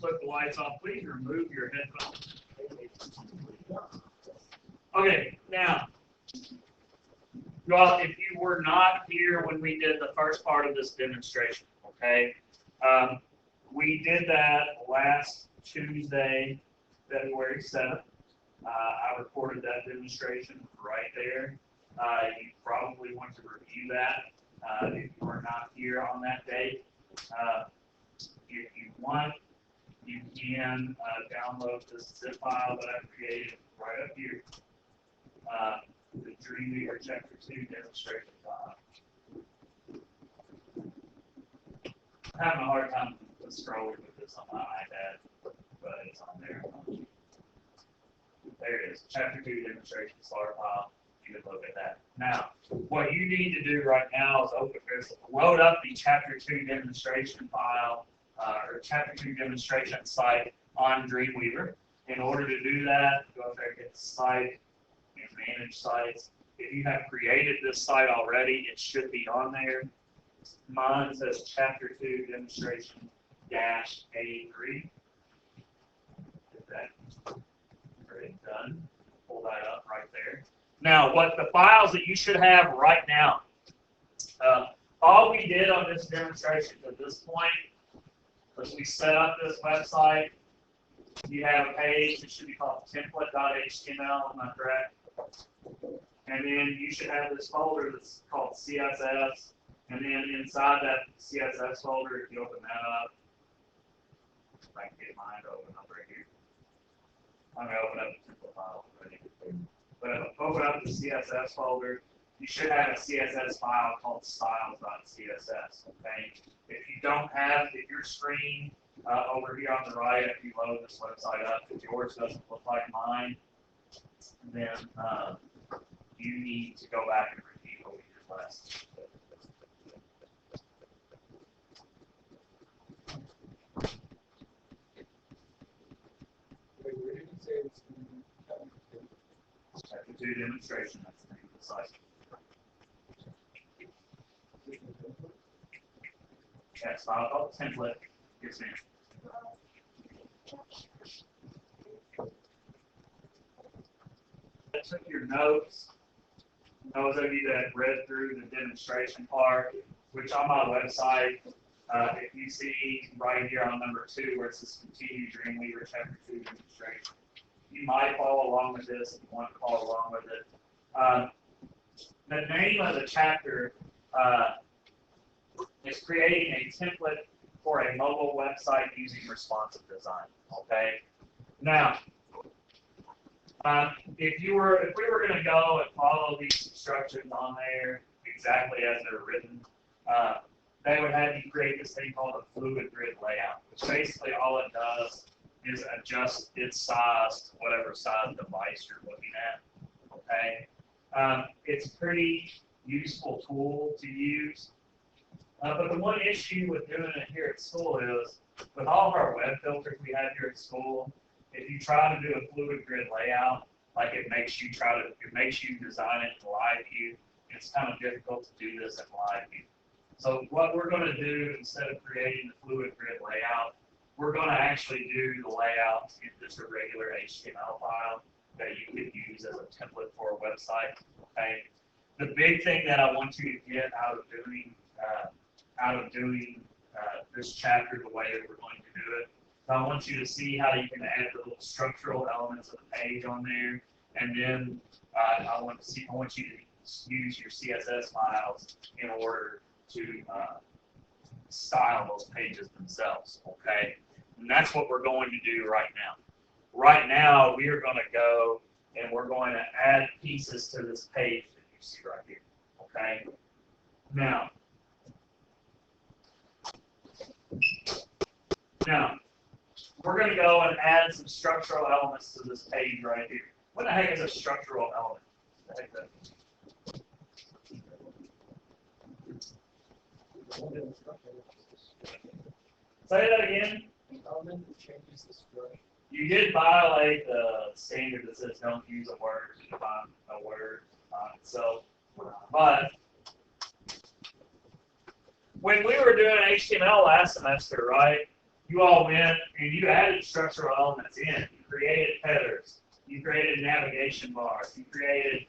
flip the lights off, please remove your headphones. Okay, now, well, if you were not here when we did the first part of this demonstration, okay, we did that last Tuesday, February 7th. I recorded that demonstration right there. You probably want to review that if you were not here on that date. If you want, you can download this zip file that I created right up here, the Dreamweaver Chapter 2 demonstration file. I'm having a hard time scrolling with this on my iPad, but it's on there. There it is, Chapter 2 demonstration start file. You can look at that. Now, what you need to do right now is load up the Chapter 2 demonstration file or Chapter 2 demonstration site on Dreamweaver. In order to do that, go up there and get the site and manage sites. If you have created this site already, it should be on there. Mine says Chapter 2 Demonstration-A3. Get that already done. Pull that up right there. Now, what the files that you should have right now, all we did on this demonstration to this point was we set up this website. You have a page that should be called template.html, am I correct? And then you should have this folder that's called CSS. And then inside that CSS folder, if you open that up, if I can get mine to open up right here. I'm going to open up the template file already. But open up the CSS folder. You should have a CSS file called styles.css. Okay. If you don't have, if your screen over here on the right, if you load this website up, if yours doesn't look like mine, then you need to go back and review what we did last. Chapter 2 demonstration, that's the name of the site. Yes, file called template. Yes, ma'am. I took your notes. Those of you that read through the demonstration part, which on my website, if you see right here on number 2 where it says Continue Dreamweaver Chapter 2 Demonstration, you might follow along with this if you want to follow along with it. The name of the chapter is creating a template for a mobile website using responsive design. Okay. Now, if we were going to go and follow these instructions on there exactly as they're written, they would have you create this thing called a fluid grid layout, which basically all it does is adjust its size to whatever size device you're looking at. Okay, it's a pretty useful tool to use. But the one issue with doing it here at school is, with all of our web filters we have here at school, if you try to do a fluid grid layout, like it makes you design it in live view, it's kind of difficult to do this in live view. So what we're going to do, instead of creating the fluid grid layout, we're going to actually do the layout in just a regular HTML file that you could use as a template for a website. Okay. The big thing that I want you to get out of doing this chapter the way that we're going to do it, I want you to see how you can add the little structural elements of the page on there, and then I want you to use your CSS files in order to style those pages themselves. Okay, and that's what we're going to do right now. Right now, we are going to go and we're going to add pieces to this page that you see right here. Okay, now we're going to go and add some structural elements to this page right here. What the heck is a structural element? Say that again. Element that changes the structure. You did violate the standard that says don't use a word to define a word on itself. But when we were doing HTML last semester, right, you all went and you added structural elements in. You created headers. You created navigation bars. You created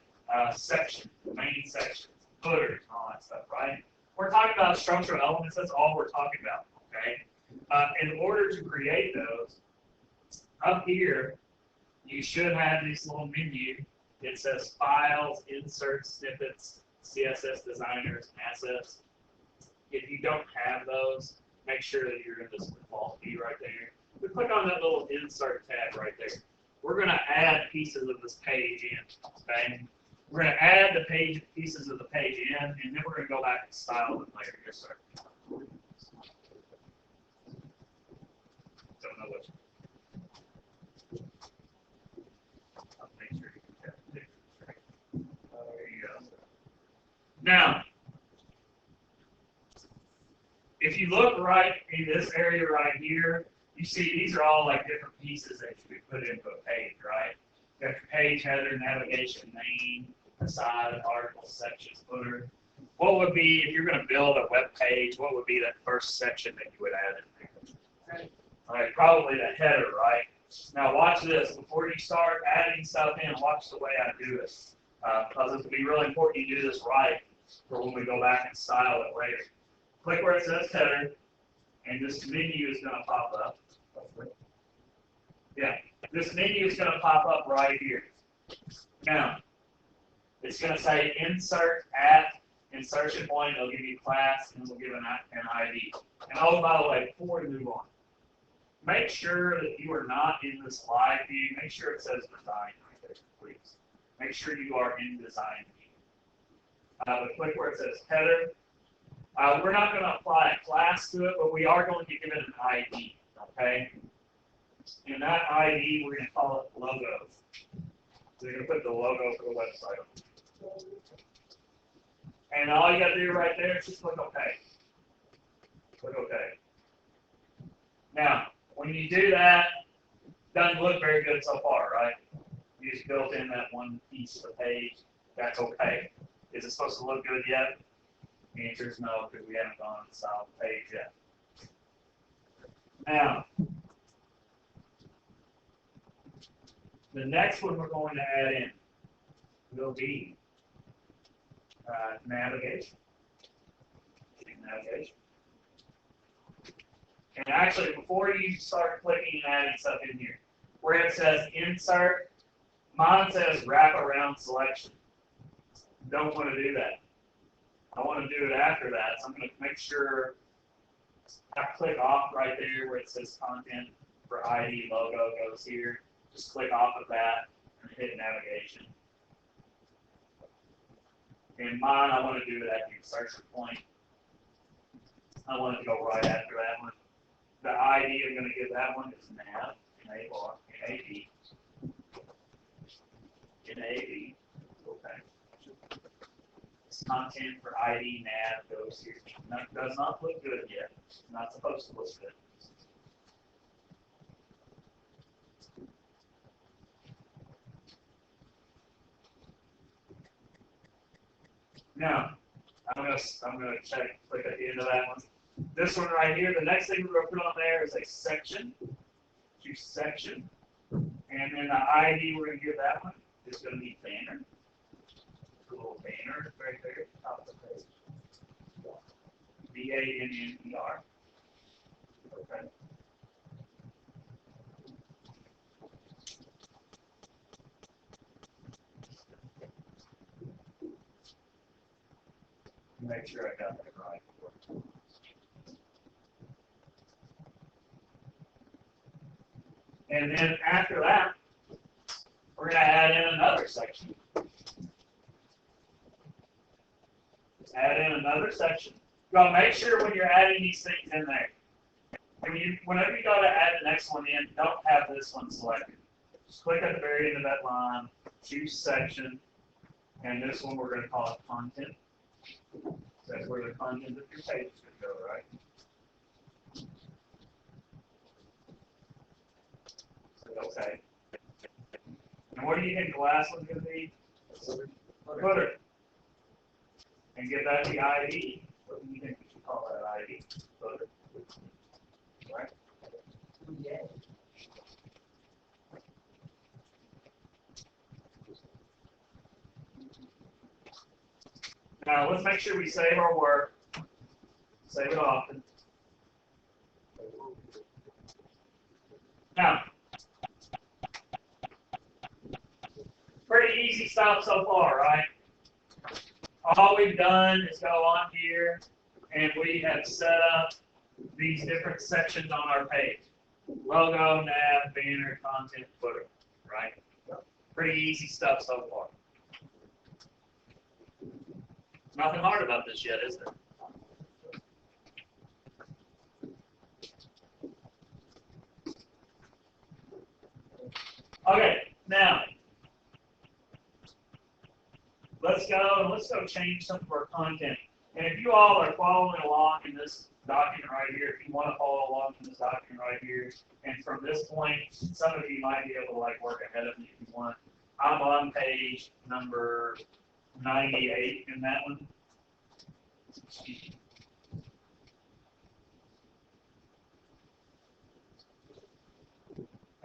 sections, main sections, footers, and all that stuff, right? We're talking about structural elements. That's all we're talking about, okay? In order to create those, up here, you should have this little menu. It says Files, Inserts, Snippets, CSS Designers, and Assets. If you don't have those, make sure that you're in this default view right there. We click on that little Insert tab right there. We're going to add pieces of this page in, okay? We're going to add the pieces of the page in, and then we're going to go back and style them later. Yes, sir. Don't know what. I'll make sure you get that picture straight. There you go. Now, if you look right in this area right here, you see these are all like different pieces that you could put into a page, right? You got your page header, navigation, main, aside, article, section, footer. What would be, if you're going to build a web page, what would be that first section that you would add in there? All right, probably the header, right? Now watch this. Before you start adding stuff in, watch the way I do this. Because it's going to be really important you do this right for when we go back and style it later. Click where it says header, and this menu is going to pop up. Yeah, this menu is going to pop up right here. Now, it's going to say insert at insertion point. It'll give you class, and it'll give an ID. And oh, by the way, before we move on, make sure that you are not in this live view. Make sure it says design right there, please. Make sure you are in design view. But click where it says header. We're not going to apply a class to it, but we are going to give it an ID, okay? And that ID, we're going to call it logo. So you're going to put the logo for the website on it. And all you got to do right there is just click OK. Click OK. Now, when you do that, it doesn't look very good so far, right? You just built in that one piece of the page. That's okay. Is it supposed to look good yet? The answer is no, because we haven't gone to the style of the page yet. Now, the next one we're going to add in will be navigation. Navigation. And actually, before you start clicking and adding stuff in here, where it says insert, mine says wraparound selection. Don't want to do that. I want to do it after that, so I'm going to make sure I click off right there where it says content for ID logo goes here. Just click off of that and hit navigation. In mine, I want to do it at the insertion point. I want it to go right after that one. The ID I'm going to give that one is nav, NAV, NAV. Okay. Content for ID nav goes here. That does not look good yet. It's not supposed to look good. Now, I'm gonna click at the end of that one. This one right here, the next thing we're gonna put on there is a section. Choose section. And then the ID we're gonna give that one is gonna be banner. A little banner right there at the top of the page. BANNER. Okay. Make sure I got that right. And then after that, we're going to add in another section. Add in another section. You're going to make sure when you're adding these things in there, whenever you go to add the next one in, don't have this one selected. Just click at the very end of that line, choose section, and this one we're going to call it content. That's where the content of your page is going to go, right? Okay. And what do you think the last one's going to be? Footer. And give that the ID. What do you think we should call that ID? Footer. Right? NDA. Now let's make sure we save our work. Save it often. Now, pretty easy stuff so far, right? All we've done is go on here and we have set up these different sections on our page. Logo, nav, banner, content, footer, right? Pretty easy stuff so far. Nothing hard about this yet, is there? Okay, now let's go change some of our content. And if you all are following along in this document right here, if you want to follow along in this document right here, and from this point, some of you might be able to like work ahead of me if you want. I'm on page number 98 in that one.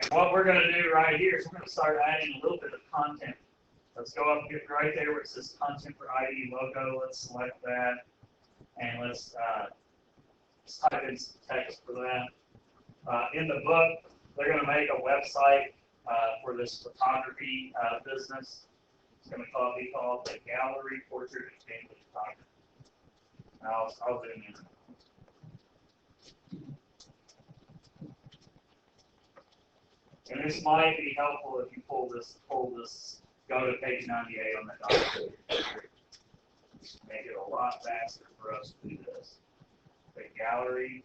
And what we're going to do right here is we're going to start adding a little bit of content. Let's go up get right there where it says content for ID logo. Let's select that, and let's type in some text for that. In the book, they're going to make a website for this photography business. It's going to be called the Gallery Portrait and Family Photography. Now I'll zoom in. And this might be helpful if you pull this, go to page 98 on that document. Make it a lot faster for us to do this. The Gallery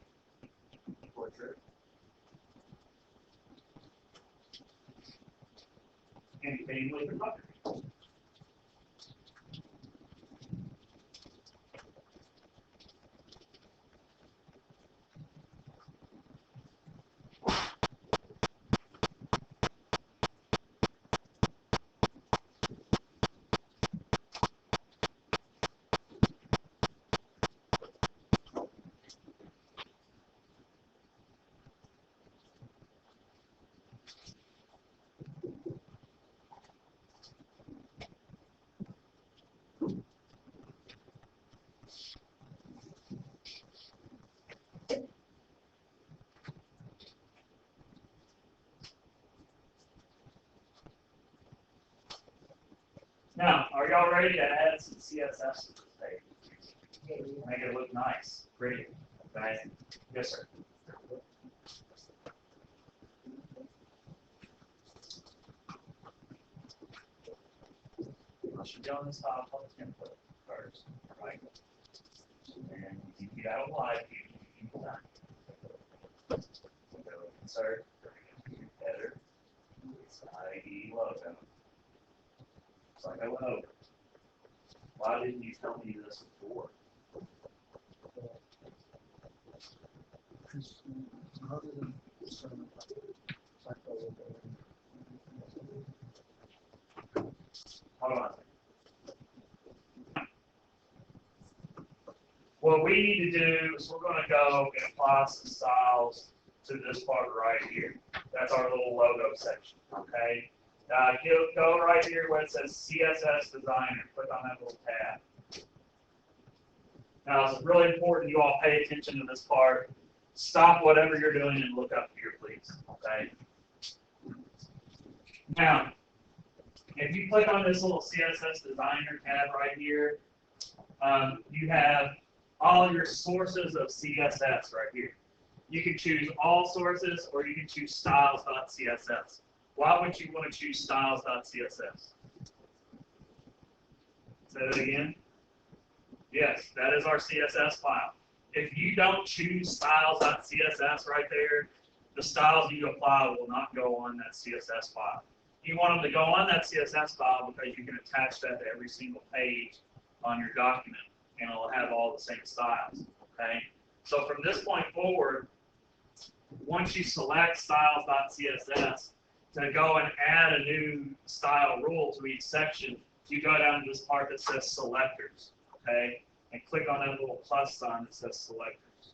Portrait and Family Photography. Now, are y'all ready to add some CSS to this page? Make it look nice, pretty. Okay? Yes, sir. I should go on this top of the template first, right? And you do that live, you can done. Go insert, header, it's the ID logo. So I went over. Why didn't you tell me this before? Hold on a second. What we need to do is we're going to go and apply some styles to this part right here. That's our little logo section, okay? Go right here where it says CSS Designer. Click on that little tab. Now, it's really important you all pay attention to this part. Stop whatever you're doing and look up here, please, okay? Now, if you click on this little CSS Designer tab right here, you have all your sources of CSS right here. You can choose all sources or you can choose styles.css. Why would you want to choose styles.css? Say that again. Yes, that is our CSS file. If you don't choose styles.css right there, the styles you apply will not go on that CSS file. You want them to go on that CSS file because you can attach that to every single page on your document, and it'll have all the same styles. Okay. So from this point forward, once you select styles.css, to go and add a new style rule to each section, you go down to this part that says selectors, okay, and click on that little plus sign that says selectors,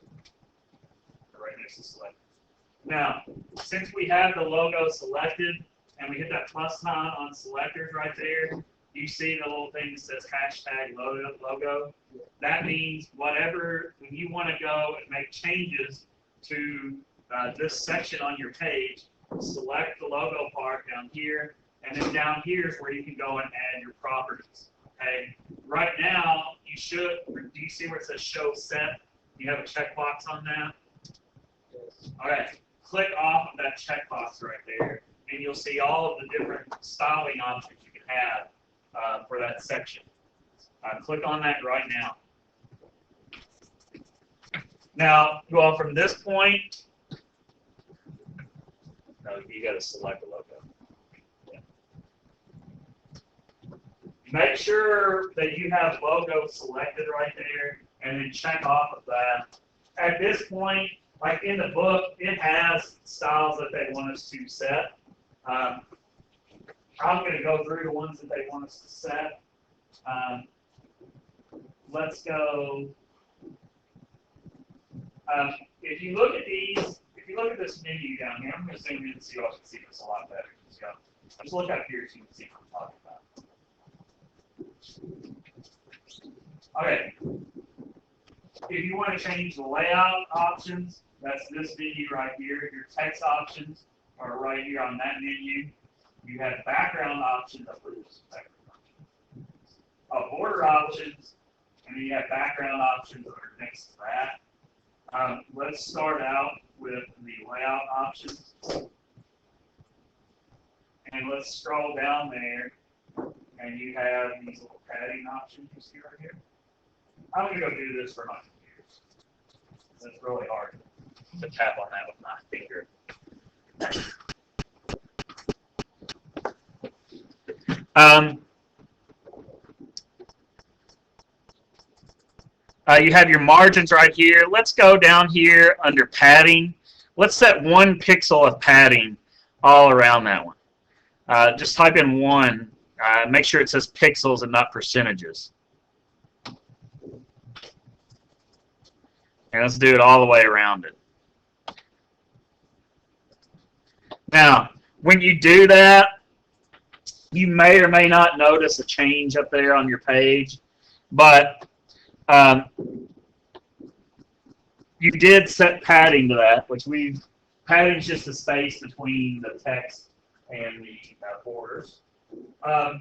right next to selectors. Now, since we have the logo selected and we hit that plus sign on selectors right there, you see the little thing that says hashtag logo. That means whatever, when you want to go and make changes to this section on your page, select the logo part down here, and then down here is where you can go and add your properties. Okay. Right now, you should. Do you see where it says show set? You have a checkbox on that. Yes. All right. Click off of that checkbox right there, and you'll see all of the different styling options you can have for that section. Click on that right now. Now, well, from this point, no, you got to select a logo. Yeah. Make sure that you have logo selected right there, and then check off of that. At this point, like in the book, it has styles that they want us to set. I'm going to go through the ones that they want us to set. Let's go. If you look at these, if you look at this menu down here, I'm going to zoom in so you all can see this a lot better. So just look up here so you can see what I'm talking about. Okay. If you want to change the layout options, that's this menu right here. Your text options are right here on that menu. You have background options. Border options, and then you have background options that are next to that. Let's start out with the layout options. And let's scroll down there, and you have these little padding options you see right here. I'm going to go do this for my computers. It's really hard to tap on that with my finger. You have your margins right here. Let's go down here under padding. Let's set 1 pixel of padding all around that one. Just type in 1. Make sure it says pixels and not percentages. And let's do it all the way around it. Now, when you do that, you may or may not notice a change up there on your page, but you did set padding to that, which padding is just the space between the text and the borders. The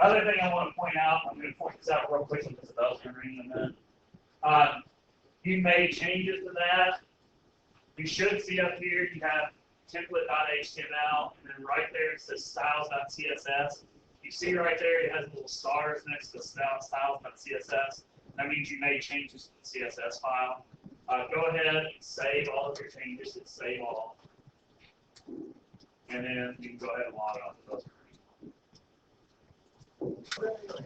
other thing I want to point out, I'm going to point this out real quick because the bell's going to ring in a minute. You made changes to that. You should see up here you have template.html, and then right there it says styles.css. You see right there it has little stars next to styles.css. That means you made changes to the CSS file. Go ahead and save all of your changes and save all. And then you can go ahead and log on to those.